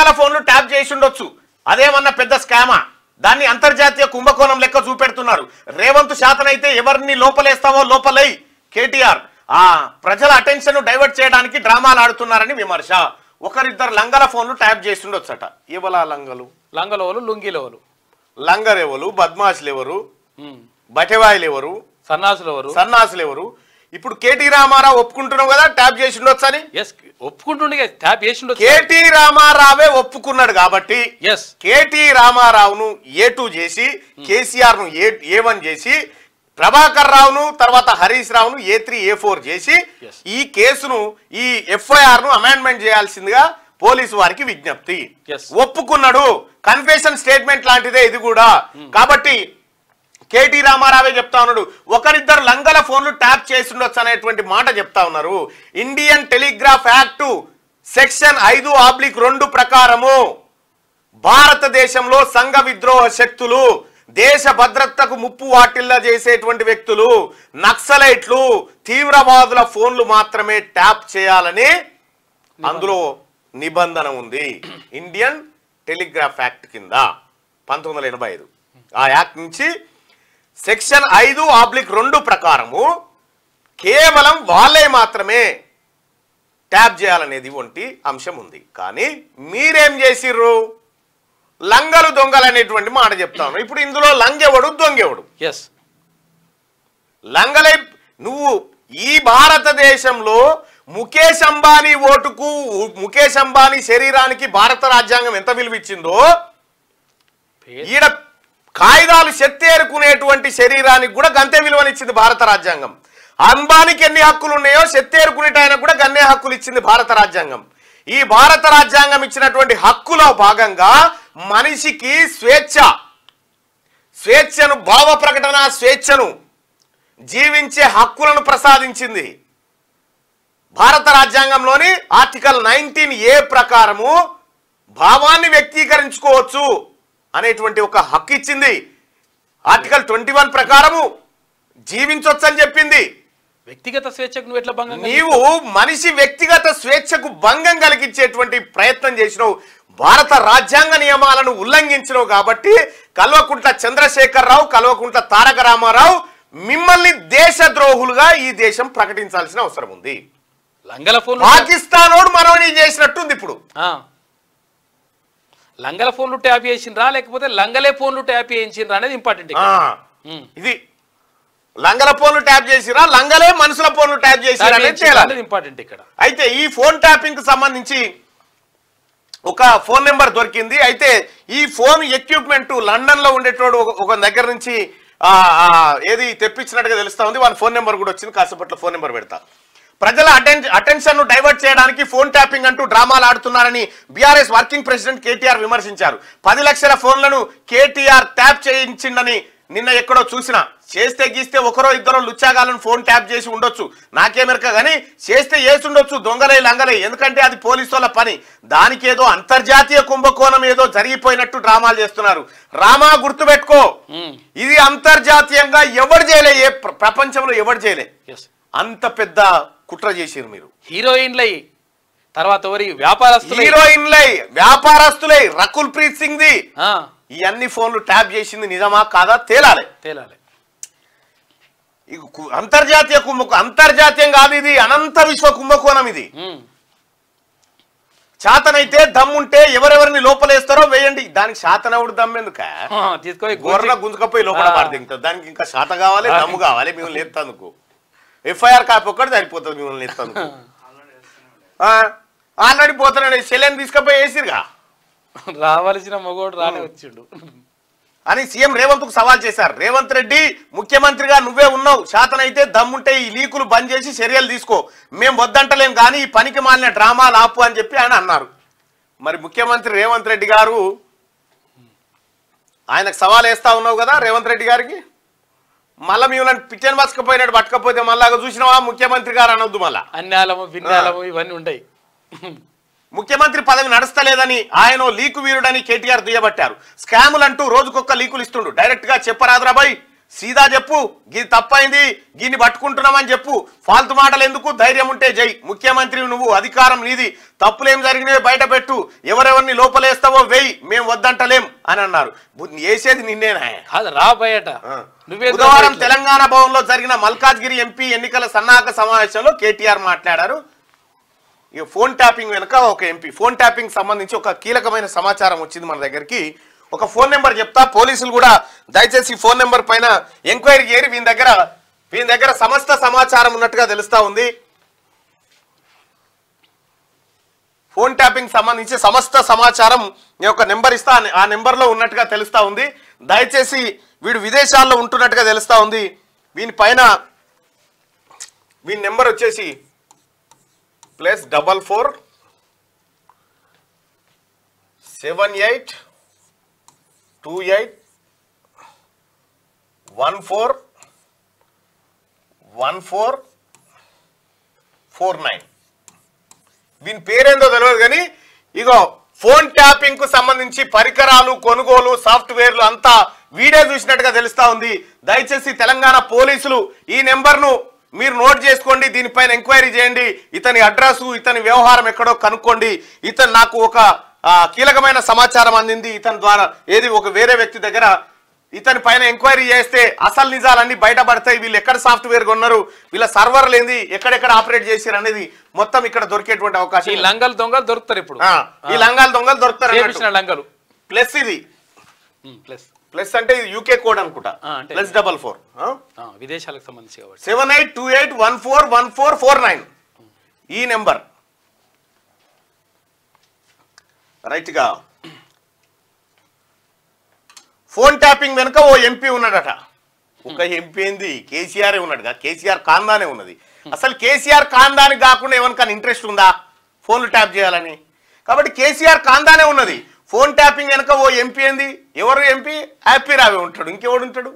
లంగల ఫోన్లు ట్యాప్ చేసి ఉండొచ్చు. అదేమన్నా పెద్ద స్కామా? దాన్ని అంతర్జాతీయ కుంభకోణం లెక్క చూపెడుతున్నారు. రేవంత్ శాతనైతే ఎవరిని లోపలేస్తావో లోపలై కేటీఆర్ ప్రజల అటెన్షన్ డైవర్ట్ చేయడానికి డ్రామాలు ఆడుతున్నారని విమర్శ. ఒకరిద్దరు లంగల ఫోన్లు ట్యాప్ చేసి ఉండొచ్చట. ఇవలా లంగలోలు లుంగిలోలు, లంగరెవరు, బద్మాషులు ఎవరు, బటెవాయిలు ఎవరు, సన్నాసులు ఎవరు? ఇప్పుడు కేటీ రామారావు ఒప్పుకుంటున్నావు కదా ట్యాప్ చేసి ఉండొచ్చు అని. ఒప్పుకుంటుండే ట్యాప్ చేసి ఉండొచ్చు. కేటీ రామారావే ఒప్పుకున్నాడు కాబట్టి కేటీ రామారావును A2 చేసి కేసీఆర్ ను A1 చేసి ప్రభాకర్ రావును తర్వాత హరీష్ రావును A3 A4 చేసి ఈ కేసును ఈ FIR ను అమెండ్మెంట్ చేయాల్సిందిగా పోలీసు వారికి విజ్ఞప్తి. ఒప్పుకున్నాడు. కన్ఫెషన్ స్టేట్మెంట్ లాంటిదే ఇది కూడా. కాబట్టి కేటీ రామారావే చెప్తా ఉన్నాడు ఒకరిద్దరు లంగల ఫోన్లు ట్యాప్ చేసి ఉండొచ్చు అనేటువంటి మాట చెప్తా ఉన్నారు. ఇండియన్ టెలిగ్రాఫ్ యాక్ట్ సెక్షన్ 5/2 ప్రకారము భారతదేశంలో సంఘ విద్రోహ శక్తులు, దేశ భద్రతకు ముప్పు వాటిల్లా చేసేటువంటి వ్యక్తులు, నక్సలైట్లు, తీవ్రవాదుల ఫోన్లు మాత్రమే ట్యాప్ చేయాలని అందులో నిబంధన ఉంది. ఇండియన్ టెలిగ్రాఫ్ యాక్ట్ కింద 1985 ఆ యాక్ట్ నుంచి సెక్షన్ 5/2 ప్రకారము కేవలం వాళ్ళే మాత్రమే ట్యాప్ చేయాలనేది వంటి అంశం ఉంది. కానీ మీరేం చేసిర్రు? లంగలు దొంగలు అనేటువంటి మాట చెప్తాను. ఇప్పుడు ఇందులో లంగెవడు దొంగెవడు? లంగలై నువ్వు ఈ భారతదేశంలో ముఖేష్ అంబానీ ఓటుకు, ముఖేష్ అంబానీ శరీరానికి భారత రాజ్యాంగం ఎంత విలువిచ్చిందో ఈడ కాయిదాలు చెత్తేరుకునేటువంటి శరీరానికి కూడా గంతే విలువనిచ్చింది భారత రాజ్యాంగం. అంబానీకి ఎన్ని హక్కులు ఉన్నాయో చెత్తేరుకునేటాయనకు కూడా గన్నే హక్కులు ఇచ్చింది భారత రాజ్యాంగం. ఈ భారత రాజ్యాంగం ఇచ్చినటువంటి హక్కులో భాగంగా మనిషికి స్వేచ్ఛను, భావ ప్రకటన స్వేచ్ఛను, జీవించే హక్కులను ప్రసాదించింది. భారత రాజ్యాంగంలోని ఆర్టికల్ 19A ప్రకారము భావాన్ని వ్యక్తీకరించుకోవచ్చు అనేటువంటి ఒక హక్కు ఇచ్చింది. ఆర్టికల్ 21 ప్రకారము జీవించవచ్చు అని చెప్పింది. వ్యక్తిగత స్వేచ్ఛకు నువ్వు ఎట్లా భంగం? నీవు మనిషి వ్యక్తిగత స్వేచ్ఛకు భంగం కలిగించేటువంటి ప్రయత్నం చేసినావు. భారత రాజ్యాంగ నియమాలను ఉల్లంఘించినావు. కాబట్టి కల్వకుంట్ల చంద్రశేఖరరావు, కల్వకుంట్ల తారక రామారావు మిమ్మల్ని దేశద్రోహులుగా ఈ దేశం ప్రకటించాల్సిన అవసరం ఉంది. లంగల ఫోన్ పాకిస్తానోడు మనోని చేసినట్టుంది. ఇప్పుడు లంగల ఫోన్లు ట్యాప్ చేసిండ్రా లేకపోతే లంగలే ఫోన్లు ట్యాప్ చేయించిండ్రా అనేది ఇంపార్టెంట్. ఇది లంగల ఫోన్లు ట్యాప్ చేసిరా, లంగలే మనుషుల ఫోన్లు ట్యాప్ చేసిరా అనేది ఇంపార్టెంట్ ఇక్కడ. అయితే ఈ ఫోన్ ట్యాపింగ్ కు సంబంధించి ఒక ఫోన్ నెంబర్ దొరికింది. అయితే ఈ ఫోన్ ఎక్విప్మెంట్ లండన్ లో ఉండేటోడు ఒక దగ్గర నుంచి ఏది తెప్పించినట్టుగా తెలుస్తా ఉంది. వాళ్ళ ఫోన్ నెంబర్ కూడా వచ్చింది. కాసేపట్లో ఫోన్ నెంబర్ పెడతా. ప్రజల అటెన్షన్ ను డైవర్ట్ చేయడానికి ఫోన్ ట్యాపింగ్ అంటూ డ్రామాలు ఆడుతున్నారని బీఆర్ఎస్ వర్కింగ్ ప్రెసిడెంట్ కేటీఆర్ విమర్శించారు. 10 లక్షల ఫోన్లను కేటీఆర్ ట్యాప్ చేయించిండని నిన్న ఎక్కడో చూసినా. చేస్తే గీస్తే ఒకరో ఇద్దరో లుచ్చాగాలను ఫోన్ ట్యాప్ చేసి ఉండొచ్చు, నాకేమెరక కానీ చేస్తే చేసి ఉండొచ్చు దొంగలై లంగలై. ఎందుకంటే అది పోలీసు వాళ్ళ పని. దానికి ఏదో అంతర్జాతీయ కుంభకోణం ఏదో జరిగిపోయినట్టు డ్రామాలు చేస్తున్నారు. రామా గుర్తుపెట్టుకో, ఇది అంతర్జాతీయంగా ఎవరు చేయలే, ఏ ప్రపంచంలో ఎవరు చేయలే. అంత పెద్ద కుట్ర చేసిరు మీరు. హీరోయిన్లై తర్వాత వ్యాపారస్తులై రకుల్ ప్రీత్ సింగ్ ది ఈ అన్ని ఫోన్లు ట్యాప్ చేసింది నిజమా కాదా తేలాలి. అంతర్జాతీయ అంతర్జాతీయం కాదు, ఇది అనంత విశ్వ కుంభకోణం. ఇది శాతనైతే దమ్ముంటే ఎవరెవరిని లోపలేస్తారో వేయండి. దానికి శాతనవుడు దమ్ము ఎందుక? తీసుకొని గోరలా గుంజుకపోయి లోపల పడదింటారు. దానికి ఇంకా శాత కావాలి, దమ్ము కావాలి. మిమ్మల్ని ఎత్తందుకు FIR కాపీ ఒక్కటి సరిపోతుంది. మిమ్మల్ని ఎత్తందుకు ఆల్రెడీ పోతున్నాడు. సెలెన్ తీసుకపోయి వేసిరుగా, రావాల్సిన మగోడు రానే వచ్చిండు అని సీఎం రేవంత్ కు సవాల్ చేశారు. రేవంత్ రెడ్డి ముఖ్యమంత్రిగా నువ్వే ఉన్నావు, శాతనైతే దమ్ముంటే ఈ లీకులు బంద్ చేసి చర్యలు తీసుకో, మేము వద్దంటలేం కానీ ఈ పనికి మాలిన డ్రామాలు ఆపు అని చెప్పి ఆయన అన్నారు. మరి ముఖ్యమంత్రి రేవంత్ రెడ్డి గారు ఆయనకు సవాల్ వేస్తా ఉన్నావు కదా రేవంత్ రెడ్డి గారికి. మళ్ళీ మిమ్మల్ని పిచ్చని బతకపోయినట్టు పట్టకపోతే మళ్ళా చూసినావా ముఖ్యమంత్రి గారు అనొద్దు. మళ్ళా అన్యాలము భిన్నాలము ఇవన్నీ ఉంటాయి. ముఖ్యమంత్రి పదవి నడుస్తలేదని ఆయన లీకు వీరుడని కేటీఆర్ దుయ్యబట్టారు. స్కాములు అంటూ రోజుకొక్క లీకులు ఇస్తుండు. డైరెక్ట్ గా చెప్పరాదురాబాయ్, సీదా చెప్పు, గీ తప్పైంది, గీని పట్టుకుంటున్నామని చెప్పు. ఫాల్తు మాటలు ఎందుకు? ధైర్యం ఉంటే జై. ముఖ్యమంత్రి నువ్వు, అధికారం నీది, తప్పులేం జరిగినవి బయట పెట్టు, ఎవరెవరిని లోపలేస్తావో వెయ్యి, మేము వద్దంటలేం అని అన్నారు. వేసేది నిన్నేనా? రా బయట. బుధవారం తెలంగాణ భవన్ లో జరిగిన మల్కాజ్గిరి ఎంపీ ఎన్నికల సన్నాహక సమావేశంలో కేటీఆర్ మాట్లాడారు. ఇక ఫోన్ ట్యాపింగ్ వెనుక ఒక ఎంపీ, ఫోన్ ట్యాపింగ్ సంబంధించి ఒక కీలకమైన సమాచారం వచ్చింది మన దగ్గరికి. ఒక ఫోన్ నెంబర్ చెప్తా, పోలీసులు కూడా దయచేసి ఫోన్ నెంబర్ పైన ఎంక్వైరీ చేయరు. వీని దగ్గర సమస్త సమాచారం ఉన్నట్టుగా తెలుస్తా ఉంది. ఫోన్ ట్యాపింగ్ సంబంధించి సమస్త సమాచారం నేను ఒక నెంబర్ ఇస్తా, ఆ నెంబర్లో ఉన్నట్టుగా తెలుస్తా ఉంది. దయచేసి వీడు విదేశాల్లో ఉంటున్నట్టుగా తెలుస్తా ఉంది. వీని నెంబర్ వచ్చేసి +44 78 28 14 14 49. వీని పేరేందో తెలియదు కానీ ఇగో ఫోన్ ట్యాపింగ్ కు సంబంధించి పరికరాలు, కొనుగోలు, సాఫ్ట్వేర్లు అంతా వీడియో చూసినట్టుగా తెలుస్తా ఉంది. దయచేసి తెలంగాణ పోలీసులు ఈ నెంబర్ను మీరు నోట్ చేసుకోండి, దీనిపైన ఎంక్వైరీ చేయండి. ఇతని అడ్రస్, ఇతని వ్యవహారం ఎక్కడో కనుక్కోండి. ఇతను నాకు ఒక కీలకమైన సమాచారం అందింది, ఇతని ద్వారా ఏది ఒక వేరే వ్యక్తి దగ్గర, ఇతని పైన ఎంక్వైరీ చేస్తే అసలు నిజాలన్నీ బయటపడతాయి. వీళ్ళు ఎక్కడ సాఫ్ట్వేర్ కొన్నారు, వీళ్ళ సర్వర్లు ఏంది, ఎక్కడెక్కడ ఆపరేట్ చేశారు అనేది మొత్తం ఇక్కడ దొరికేటువంటి అవకాశం. ఈ లంగల్ దొంగలు దొరుకుతారు ఇప్పుడు, ఈ లంగాలు దొంగలు దొరుకుతారు. లంగలు ప్లస్ ఇది ప్లస్ అంటే ఇది యూకే కోడ్ అనుకుంటా. +44 విదేశాలకు సంబంధించి కాబట్టి 7828141449 ఈ నెంబర్ రైట్ గా. ఫోన్ ట్యాపింగ్ వెనుక ఓ ఎంపీ ఉన్నాడట. ఒక ఎంపీ ఏంది, కేసీఆర్ ఉన్నాడుగా, కేసీఆర్ కాందానే ఉన్నది. అసలు కేసీఆర్ కాందానికి కాకుండా ఎవరికైనా ఇంట్రెస్ట్ ఉందా ఫోన్లు ట్యాప్ చేయాలని? కాబట్టి కేసీఆర్ కాందానే ఉన్నది. ఫోన్ ట్యాపింగ్ వెనుక ఓ ఎంపీ ఏంది, ఎవరు ఎంపీ? హ్యాపీ రావే ఉంటాడు, ఇంకెవడు ఉంటాడు?